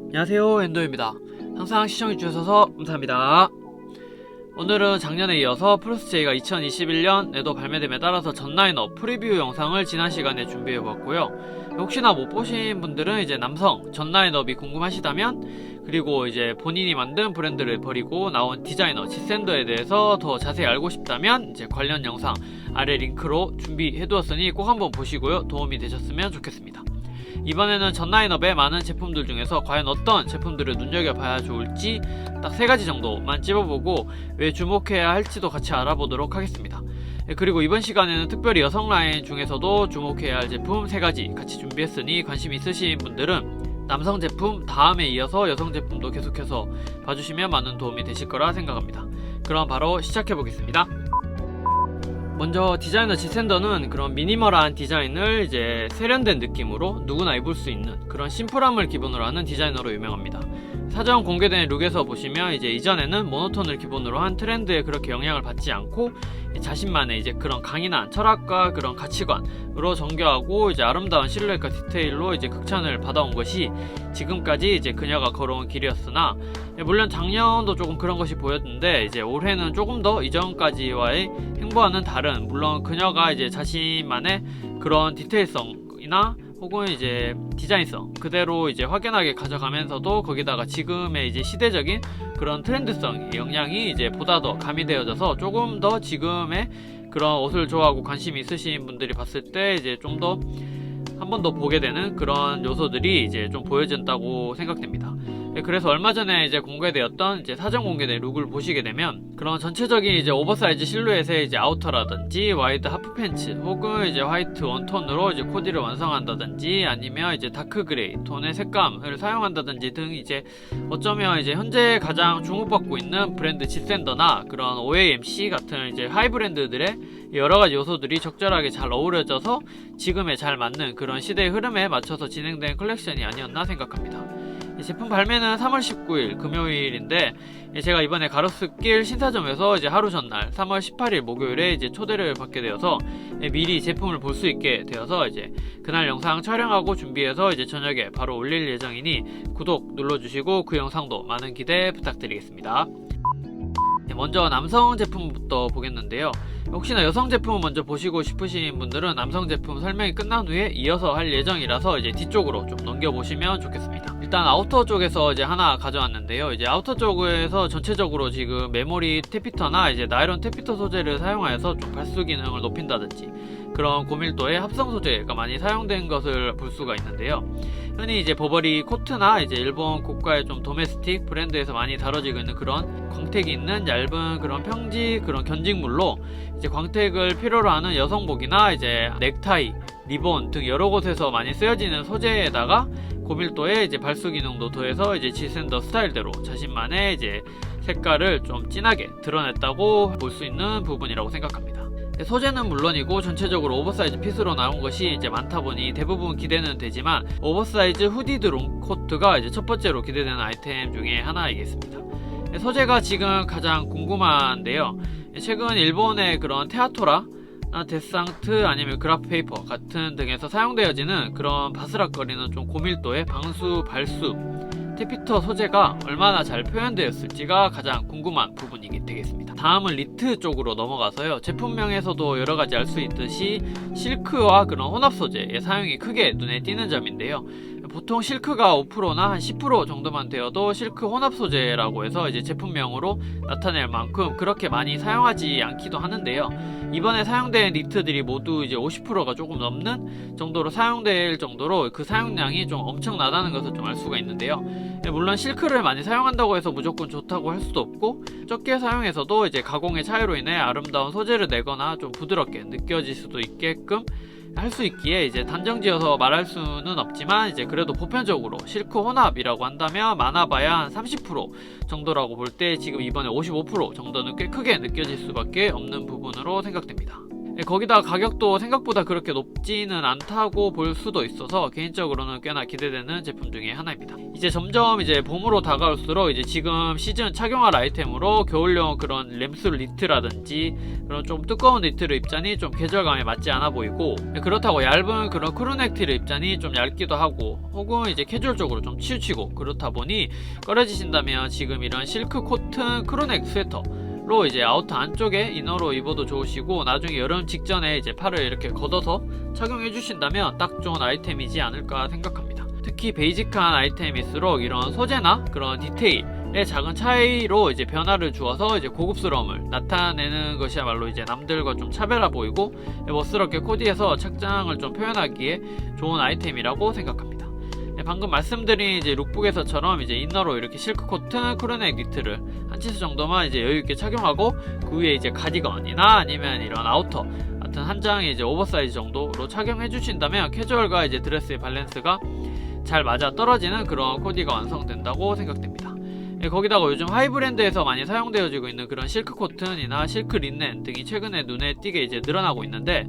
안녕하세요, 엔도입니다. 항상 시청해주셔서 감사합니다. 오늘은 작년에 이어서 플러스J가 2021년에도 발매됨에 따라서 전 라인업 프리뷰 영상을 지난 시간에 준비해보았고요. 혹시나 못 보신 분들은 이제 남성 전 라인업이 궁금하시다면, 그리고 이제 본인이 만든 브랜드를 버리고 나온 디자이너 지샌더에 대해서 더 자세히 알고 싶다면 이제 관련 영상 아래 링크로 준비해두었으니 꼭 한번 보시고요. 도움이 되셨으면 좋겠습니다. 이번에는 전 라인업의 많은 제품들 중에서 과연 어떤 제품들을 눈여겨봐야 좋을지 딱 3가지 정도만 찝어보고 왜 주목해야 할지도 같이 알아보도록 하겠습니다. 그리고 이번 시간에는 특별히 여성 라인 중에서도 주목해야 할 제품 3가지 같이 준비했으니 관심 있으신 분들은 남성 제품 다음에 이어서 여성 제품도 계속해서 봐주시면 많은 도움이 되실 거라 생각합니다. 그럼 바로 시작해보겠습니다. 먼저 디자이너 지샌더는 그런 미니멀한 디자인을 이제 세련된 느낌으로 누구나 입을 수 있는 그런 심플함을 기본으로 하는 디자이너로 유명합니다. 사전 공개된 룩에서 보시면 이제 이전에는 모노톤을 기본으로 한 트렌드에 그렇게 영향을 받지 않고 자신만의 이제 그런 강인한 철학과 그런 가치관으로 정교하고 이제 아름다운 실루엣과 디테일로 이제 극찬을 받아온 것이 지금까지 이제 그녀가 걸어온 길이었으나, 물론 작년도 조금 그런 것이 보였는데 이제 올해는 조금 더 이전까지와의 행보와는 다른, 물론 그녀가 이제 자신만의 그런 디테일성이나 혹은 이제 디자인성 그대로 이제 확연하게 가져가면서도 거기다가 지금의 이제 시대적인 그런 트렌드성 영향이 이제 보다 더 가미되어져서 조금 더 지금의 그런 옷을 좋아하고 관심이 있으신 분들이 봤을 때 이제 좀 더 한 번 더 보게 되는 그런 요소들이 이제 좀 보여진다고 생각됩니다. 그래서 얼마 전에 이제 공개되었던 이제 사전 공개된 룩을 보시게 되면 그런 전체적인 이제 오버사이즈 실루엣의 이제 아우터라든지 와이드 하프 팬츠 혹은 이제 화이트 원톤으로 이제 코디를 완성한다든지 아니면 이제 다크 그레이 톤의 색감을 사용한다든지 등 이제 어쩌면 이제 현재 가장 주목받고 있는 브랜드 지샌더나 그런 OAMC 같은 이제 하이 브랜드들의 여러가지 요소들이 적절하게 잘 어우러져서 지금에 잘 맞는 그런 시대의 흐름에 맞춰서 진행된 컬렉션이 아니었나 생각합니다. 제품 발매는 3월 19일 금요일인데 제가 이번에 가로수길 신사점에서 이제 하루 전날 3월 18일 목요일에 이제 초대를 받게 되어서 미리 제품을 볼 수 있게 되어서 이제 그날 영상 촬영하고 준비해서 이제 저녁에 바로 올릴 예정이니 구독 눌러주시고 그 영상도 많은 기대 부탁드리겠습니다. 먼저 남성 제품부터 보겠는데요. 혹시나 여성 제품을 먼저 보시고 싶으신 분들은 남성 제품 설명이 끝난 후에 이어서 할 예정이라서 이제 뒤쪽으로 좀 넘겨보시면 좋겠습니다. 일단 아우터 쪽에서 이제 하나 가져왔는데요. 이제 아우터 쪽에서 전체적으로 지금 메모리 테피터나 이제 나일론 테피터 소재를 사용하여서 좀 발수 기능을 높인다든지 그런 고밀도의 합성 소재가 많이 사용된 것을 볼 수가 있는데요. 흔히 이제 버버리 코트나 이제 일본 고가의 좀 도메스틱 브랜드에서 많이 다뤄지고 있는 그런 광택이 있는 얇은 그런 평지 그런 견직물로 이제 광택을 필요로 하는 여성복이나 이제 넥타이, 리본 등 여러 곳에서 많이 쓰여지는 소재에다가 고밀도의 이제 발수 기능도 더해서 이제 지샌더 스타일대로 자신만의 이제 색깔을 좀 진하게 드러냈다고 볼 수 있는 부분이라고 생각합니다. 소재는 물론이고 전체적으로 오버사이즈 핏으로 나온 것이 이제 많다 보니 대부분 기대는 되지만 오버사이즈 후디드 롱코트가 이제 첫 번째로 기대되는 아이템 중에 하나이겠습니다. 소재가 지금 가장 궁금한데요. 최근 일본의 그런 테아토라 데상트 아니면 그래프 페이퍼 같은 등에서 사용되어지는 그런 바스락거리는 좀 고밀도의 방수 발수 테피터 소재가 얼마나 잘 표현되었을지가 가장 궁금한 부분이 되겠습니다. 다음은 리트 쪽으로 넘어가서요. 제품명에서도 여러가지 알 수 있듯이 실크와 그런 혼합 소재의 사용이 크게 눈에 띄는 점인데요. 보통 실크가 5%나 한 10% 정도만 되어도 실크 혼합 소재라고 해서 이제 제품명으로 나타낼 만큼 그렇게 많이 사용하지 않기도 하는데요. 이번에 사용된 니트들이 모두 이제 50%가 조금 넘는 정도로 사용될 정도로 그 사용량이 좀 엄청나다는 것을 좀 알 수가 있는데요. 물론 실크를 많이 사용한다고 해서 무조건 좋다고 할 수도 없고 적게 사용해서도 이제 가공의 차이로 인해 아름다운 소재를 내거나 좀 부드럽게 느껴질 수도 있게끔 할 수 있기에 이제 단정지어서 말할 수는 없지만 이제 그래도 보편적으로 실크 혼합이라고 한다면 많아봐야 한 30% 정도라고 볼 때 지금 이번에 55% 정도는 꽤 크게 느껴질 수밖에 없는 부분으로 생각됩니다. 거기다 가격도 생각보다 그렇게 높지는 않다고 볼 수도 있어서 개인적으로는 꽤나 기대되는 제품 중에 하나입니다. 이제 점점 이제 봄으로 다가올수록 이제 지금 시즌 착용할 아이템으로 겨울용 그런 램술 니트라든지 그런 좀 두꺼운 니트를 입자니 좀 계절감에 맞지 않아 보이고, 그렇다고 얇은 그런 크루넥 티를 입자니 좀 얇기도 하고, 혹은 이제 캐주얼적으로 좀 치우치고, 그렇다 보니 꺼려지신다면 지금 이런 실크 코튼 크루넥 스웨터로 이제 아우터 안쪽에 이너로 입어도 좋으시고, 나중에 여름 직전에 이제 팔을 이렇게 걷어서 착용해 주신다면 딱 좋은 아이템이지 않을까 생각합니다. 특히 베이직한 아이템일수록 이런 소재나 그런 디테일의 작은 차이로 이제 변화를 주어서 이제 고급스러움을 나타내는 것이야말로 이제 남들과 좀 차별화 보이고 멋스럽게 코디해서 착장을 좀 표현하기에 좋은 아이템이라고 생각합니다. 방금 말씀드린 이제 룩북에서처럼 이제 이너로 이렇게 실크 코튼 크루넥 니트를 한 치수 정도만 이제 여유 있게 착용하고, 그 위에 이제 가디건이나 아니면 이런 아우터 같은 한 장의 이제 오버사이즈 정도로 착용해 주신다면 캐주얼과 이제 드레스의 밸런스가 잘 맞아 떨어지는 그런 코디가 완성된다고 생각됩니다. 거기다가 요즘 하이브랜드에서 많이 사용되어지고 있는 그런 실크 코튼이나 실크 린넨 등이 최근에 눈에 띄게 이제 늘어나고 있는데,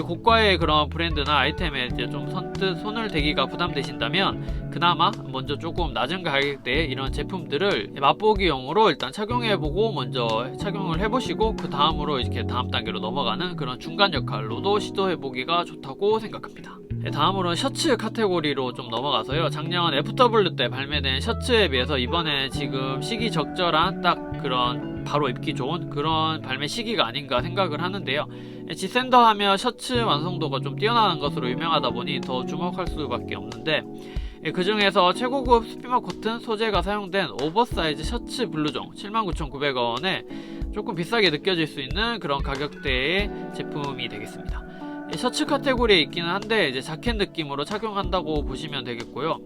고가의 그런 브랜드나 아이템에 이제 좀 선뜻 손을 대기가 부담되신다면 그나마 먼저 조금 낮은 가격대의 이런 제품들을 맛보기용으로 일단 착용해보고 먼저 착용을 해보시고, 그 다음으로 이렇게 다음 단계로 넘어가는 그런 중간 역할로도 시도해보기가 좋다고 생각합니다. 다음으로 셔츠 카테고리로 좀 넘어가서요, 작년 FW 때 발매된 셔츠에 비해서 이번에 지금 시기 적절한 딱 그런 바로 입기 좋은 그런 발매 시기가 아닌가 생각을 하는데요. 지센더 하면 셔츠 완성도가 좀 뛰어나는 것으로 유명하다 보니 더 주목할 수밖에 없는데, 그 중에서 최고급 스피머 코튼 소재가 사용된 오버사이즈 셔츠 블루종 79,900원에 조금 비싸게 느껴질 수 있는 그런 가격대의 제품이 되겠습니다. 셔츠 카테고리에 있기는 한데 이제 자켓 느낌으로 착용한다고 보시면 되겠고요.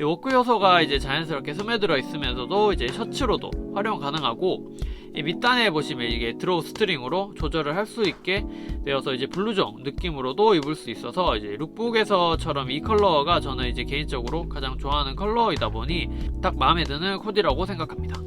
워크 요소가 이제 자연스럽게 스며들어 있으면서도 이제 셔츠로도 활용 가능하고, 밑단에 보시면 이게 드로우 스트링으로 조절을 할 수 있게 되어서 이제 블루종 느낌으로도 입을 수 있어서 이제 룩북에서처럼 이 컬러가 저는 이제 개인적으로 가장 좋아하는 컬러이다 보니 딱 마음에 드는 코디라고 생각합니다.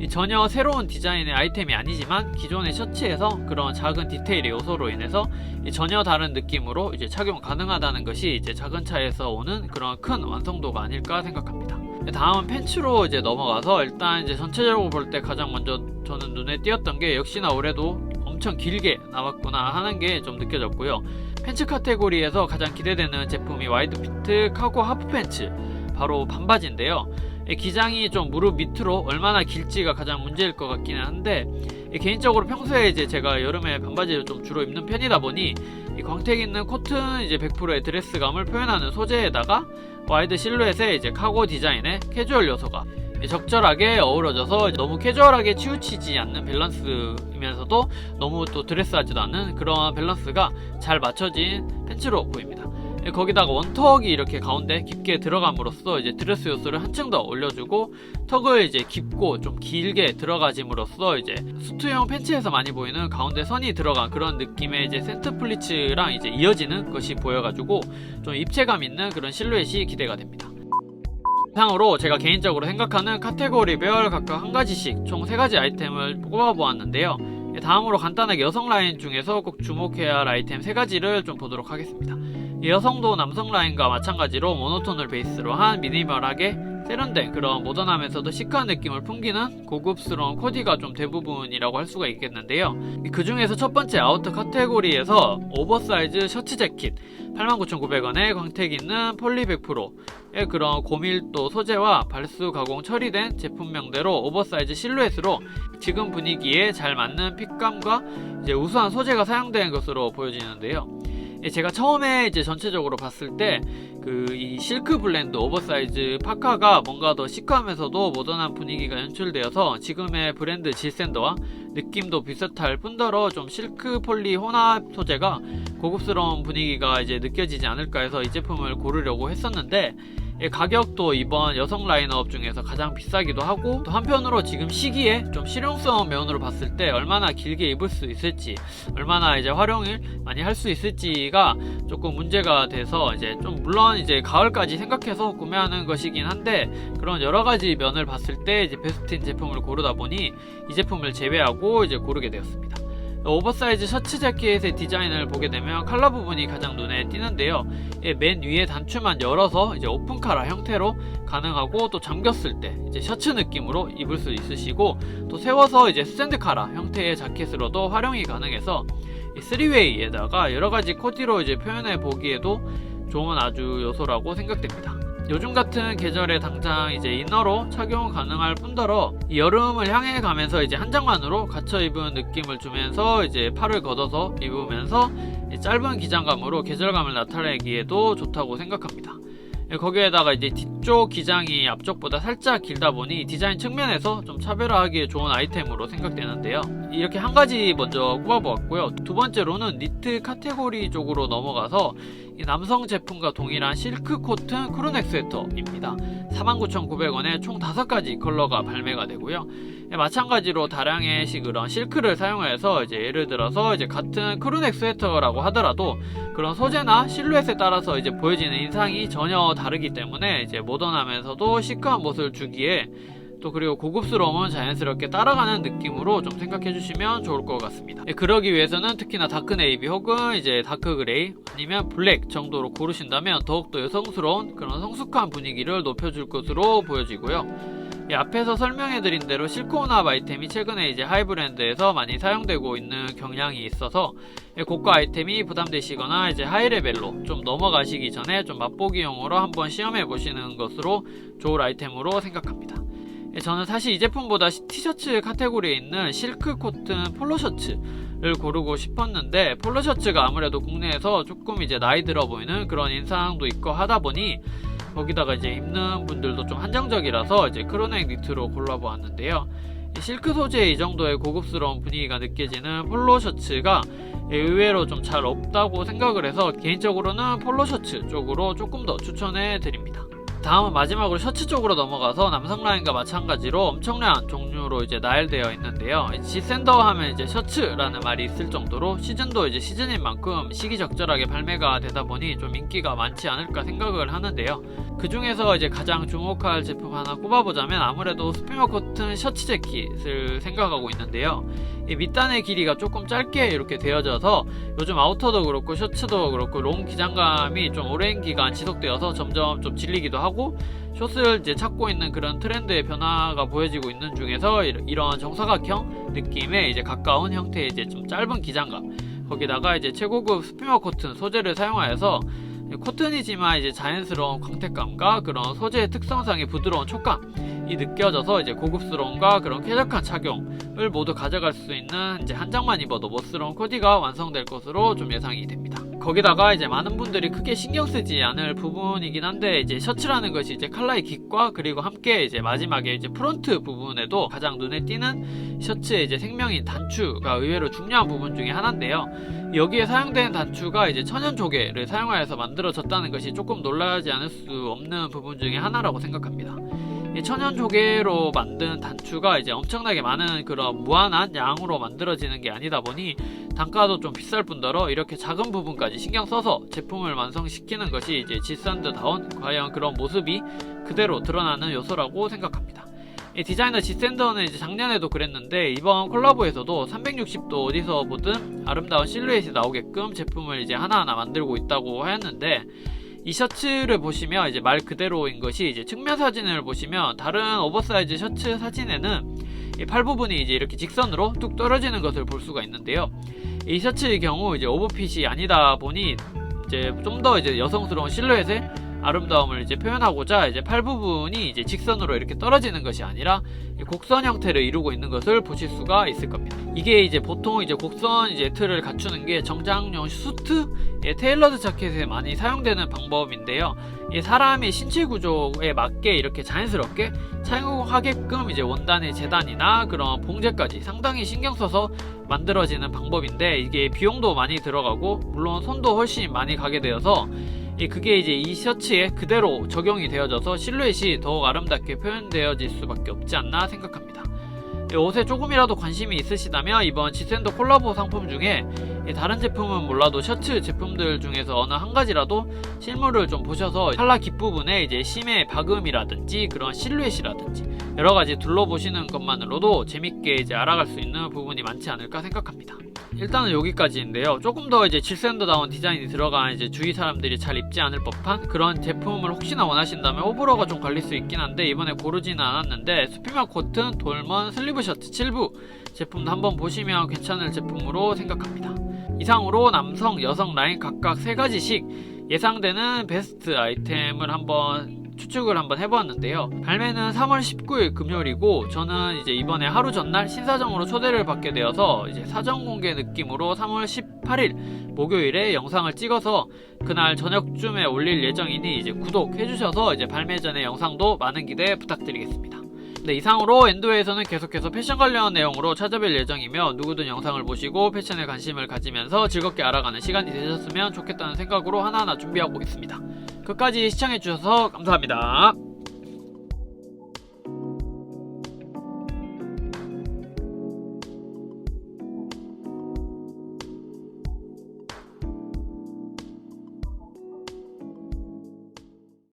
전혀 새로운 디자인의 아이템이 아니지만 기존의 셔츠에서 그런 작은 디테일의 요소로 인해서 전혀 다른 느낌으로 이제 착용 가능하다는 것이 이제 작은 차에서 오는 그런 큰 완성도가 아닐까 생각합니다. 다음은 팬츠로 이제 넘어가서, 일단 이제 전체적으로 볼 때 가장 먼저 저는 눈에 띄었던 게 역시나 올해도 엄청 길게 나왔구나 하는 게 좀 느껴졌고요. 팬츠 카테고리에서 가장 기대되는 제품이 와이드피트 카고 하프 팬츠, 바로 반바지인데요. 기장이 좀 무릎 밑으로 얼마나 길지가 가장 문제일 것 같기는 한데, 개인적으로 평소에 이제 제가 여름에 반바지를 좀 주로 입는 편이다 보니 이 광택 있는 코튼 이제 100%의 드레스감을 표현하는 소재에다가 와이드 실루엣의 이제 카고 디자인의 캐주얼 요소가 적절하게 어우러져서 너무 캐주얼하게 치우치지 않는 밸런스이면서도 너무 또 드레스하지도 않는 그런 밸런스가 잘 맞춰진 팬츠로 보입니다. 거기다가 원턱이 이렇게 가운데 깊게 들어감으로써 이제 드레스 요소를 한층 더 올려주고, 턱을 이제 깊고 좀 길게 들어가짐으로써 이제 수트용 팬츠에서 많이 보이는 가운데 선이 들어간 그런 느낌의 이제 센터 플리츠랑 이제 이어지는 것이 보여가지고 좀 입체감 있는 그런 실루엣이 기대가 됩니다. 이상으로 제가 개인적으로 생각하는 카테고리별 각각 한 가지씩 총 3가지 아이템을 뽑아보았는데요. 다음으로 간단하게 여성 라인 중에서 꼭 주목해야 할 아이템 3가지를 좀 보도록 하겠습니다. 여성도 남성 라인과 마찬가지로 모노톤을 베이스로 한 미니멀하게 세련된 그런 모던하면서도 시크한 느낌을 풍기는 고급스러운 코디가 좀 대부분이라고 할 수가 있겠는데요. 그 중에서 첫 번째 아우터 카테고리에서 오버사이즈 셔츠 재킷 89,900원에 광택 있는 폴리 100%의 그런 고밀도 소재와 발수 가공 처리된 제품명대로 오버사이즈 실루엣으로 지금 분위기에 잘 맞는 핏감과 이제 우수한 소재가 사용된 것으로 보여지는데요. 제가 처음에 이제 전체적으로 봤을 때 이 실크 블렌드 오버사이즈 파카가 뭔가 더 시크하면서도 모던한 분위기가 연출되어서 지금의 브랜드 질샌더와 느낌도 비슷할 뿐더러 좀 실크 폴리 혼합 소재가 고급스러운 분위기가 이제 느껴지지 않을까 해서 이 제품을 고르려고 했었는데, 가격도 이번 여성 라인업 중에서 가장 비싸기도 하고, 또 한편으로 지금 시기에 좀 실용성 면으로 봤을 때 얼마나 길게 입을 수 있을지, 얼마나 이제 활용을 많이 할 수 있을지가 조금 문제가 돼서 이제 좀 물론 이제 가을까지 생각해서 구매하는 것이긴 한데, 그런 여러 가지 면을 봤을 때 이제 베스트인 제품을 고르다 보니 이 제품을 제외하고 이제 고르게 되었습니다. 오버사이즈 셔츠 재킷의 디자인을 보게 되면 컬러 부분이 가장 눈에 띄는데요. 맨 위에 단추만 열어서 이제 오픈 카라 형태로 가능하고, 또 잠겼을 때 이제 셔츠 느낌으로 입을 수 있으시고, 또 세워서 이제 스탠드 카라 형태의 자켓으로도 활용이 가능해서 이 3웨이에다가 여러가지 코디로 이제 표현해 보기에도 좋은 아주 요소라고 생각됩니다. 요즘 같은 계절에 당장 이제 이너로 착용 가능할 뿐더러 이 여름을 향해 가면서 이제 한 장만으로 갇혀 입은 느낌을 주면서 이제 팔을 걷어서 입으면서 짧은 기장감으로 계절감을 나타내기에도 좋다고 생각합니다. 거기에다가 이제 뒤쪽 기장이 앞쪽보다 살짝 길다 보니 디자인 측면에서 좀 차별화하기에 좋은 아이템으로 생각되는데요. 이렇게 한 가지 먼저 꼽아보았고요. 두 번째로는 니트 카테고리 쪽으로 넘어가서 이 남성 제품과 동일한 실크 코튼 크루넥 스웨터입니다. 49,900원에 총 5가지 컬러가 발매가 되고요. 마찬가지로 다량의 그런 실크를 사용해서 이제 예를 들어서 이제 같은 크루넥 스웨터라고 하더라도 그런 소재나 실루엣에 따라서 이제 보여지는 인상이 전혀 다르기 때문에 이제 모던하면서도 시크한 모습을 주기에, 또 그리고 고급스러움은 자연스럽게 따라가는 느낌으로 좀 생각해 주시면 좋을 것 같습니다. 그러기 위해서는 특히나 다크 네이비 혹은 이제 다크 그레이 아니면 블랙 정도로 고르신다면 더욱더 여성스러운 그런 성숙한 분위기를 높여줄 것으로 보여지고요. 앞에서 설명해드린 대로 실크온합 아이템이 최근에 이제 하이브랜드에서 많이 사용되고 있는 경향이 있어서 고가 아이템이 부담되시거나 이제 하이레벨로 좀 넘어가시기 전에 좀 맛보기용으로 한번 시험해 보시는 것으로 좋을 아이템으로 생각합니다. 저는 사실 이 제품보다 티셔츠 카테고리에 있는 실크 코튼 폴로 셔츠를 고르고 싶었는데, 폴로 셔츠가 아무래도 국내에서 조금 이제 나이 들어 보이는 그런 인상도 있고 하다 보니 거기다가 이제 입는 분들도 좀 한정적이라서 이제 크루넥 니트로 골라보았는데요. 실크 소재의 이 정도의 고급스러운 분위기가 느껴지는 폴로 셔츠가 의외로 좀 잘 없다고 생각을 해서 개인적으로는 폴로 셔츠 쪽으로 조금 더 추천해 드립니다. 다음은 마지막으로 셔츠 쪽으로 넘어가서 남성 라인과 마찬가지로 엄청난 종류로 이제 나열되어 있는데요. 지센더 하면 이제 셔츠라는 말이 있을 정도로 시즌도 이제 시즌인 만큼 시기적절하게 발매가 되다 보니 좀 인기가 많지 않을까 생각을 하는데요. 그 중에서 이제 가장 주목할 제품 하나 꼽아보자면 아무래도 스피머 코튼 셔츠 재킷을 생각하고 있는데요. 이 밑단의 길이가 조금 짧게 이렇게 되어져서 요즘 아우터도 그렇고 셔츠도 그렇고 롱 기장감이 좀 오랜 기간 지속되어서 점점 좀 질리기도 하고, 숏을 이제 찾고 있는 그런 트렌드의 변화가 보여지고 있는 중에서 이런 정사각형 느낌에 이제 가까운 형태의 이제 좀 짧은 기장감, 거기다가 이제 최고급 스피머 코튼 소재를 사용하여서 코튼이지만 이제 자연스러운 광택감과 그런 소재의 특성상의 부드러운 촉감이 느껴져서 이제 고급스러움과 그런 쾌적한 착용을 모두 가져갈 수 있는 이제 한 장만 입어도 멋스러운 코디가 완성될 것으로 좀 예상이 됩니다. 거기다가 이제 많은 분들이 크게 신경 쓰지 않을 부분이긴 한데, 이제 셔츠라는 것이 이제 칼라의 깃과 그리고 함께 이제 마지막에 이제 프론트 부분에도 가장 눈에 띄는 셔츠의 이제 생명인 단추가 의외로 중요한 부분 중에 하나인데요. 여기에 사용된 단추가 이제 천연 조개를 사용하여서 만들어졌다는 것이 조금 놀라지 않을 수 없는 부분 중에 하나라고 생각합니다. 이 천연 조개로 만든 단추가 이제 엄청나게 많은 그런 무한한 양으로 만들어지는 게 아니다 보니 단가도 좀 비쌀 뿐더러 이렇게 작은 부분까지 신경 써서 제품을 완성시키는 것이 이제 지샌드다운 과연 그런 모습이 그대로 드러나는 요소라고 생각합니다. 이 디자이너 지샌더는 이제 작년에도 그랬는데 이번 콜라보에서도 360도 어디서 보든 아름다운 실루엣이 나오게끔 제품을 이제 하나하나 만들고 있다고 하였는데, 이 셔츠를 보시면 이제 말 그대로인 것이 이제 측면 사진을 보시면 다른 오버사이즈 셔츠 사진에는 이 팔 부분이 이제 이렇게 직선으로 뚝 떨어지는 것을 볼 수가 있는데요. 이 셔츠의 경우 이제 오버핏이 아니다 보니 이제 좀 더 이제 여성스러운 실루엣의 아름다움을 이제 표현하고자 이제 팔 부분이 이제 직선으로 이렇게 떨어지는 것이 아니라 곡선 형태를 이루고 있는 것을 보실 수가 있을 겁니다. 이게 이제 보통 이제 곡선 이제 틀을 갖추는 게 정장용 수트, 테일러드 자켓에 많이 사용되는 방법인데요. 이 사람의 신체 구조에 맞게 이렇게 자연스럽게 착용하게끔 이제 원단의 재단이나 그런 봉제까지 상당히 신경 써서 만들어지는 방법인데, 이게 비용도 많이 들어가고 물론 손도 훨씬 많이 가게 되어서 그게 이제 이 셔츠에 그대로 적용이 되어져서 실루엣이 더욱 아름답게 표현되어질 수밖에 없지 않나 생각합니다. 옷에 조금이라도 관심이 있으시다면 이번 지샌더 콜라보 상품 중에 다른 제품은 몰라도 셔츠 제품들 중에서 어느 한 가지라도 실물을 좀 보셔서 컬러 깃부분에 이제 심의 박음이라든지 그런 실루엣이라든지 여러가지 둘러보시는 것만으로도 재밌게 이제 알아갈 수 있는 부분이 많지 않을까 생각합니다. 일단은 여기까지인데요. 조금 더 이제 질스앤더다운 디자인이 들어간 이제 주위 사람들이 잘 입지 않을 법한 그런 제품을 혹시나 원하신다면 호불호가 좀 갈릴 수 있긴 한데 이번에 고르지는 않았는데 수피마 코튼 돌먼 슬리브 셔츠 7부 제품도 한번 보시면 괜찮을 제품으로 생각합니다. 이상으로 남성, 여성 라인 각각 3가지씩 예상되는 베스트 아이템을 한번 추측을 한번 해보았는데요. 발매는 3월 19일 금요일이고 저는 이제 이번에 하루 전날 신사정으로 초대를 받게 되어서 이제 사전 공개 느낌으로 3월 18일 목요일에 영상을 찍어서 그날 저녁쯤에 올릴 예정이니 이제 구독해주셔서 이제 발매 전에 영상도 많은 기대 부탁드리겠습니다. 네, 이상으로 엔도에서는 계속해서 패션 관련 내용으로 찾아뵐 예정이며 누구든 영상을 보시고 패션에 관심을 가지면서 즐겁게 알아가는 시간이 되셨으면 좋겠다는 생각으로 하나하나 준비하고 있습니다. 끝까지 시청해주셔서 감사합니다.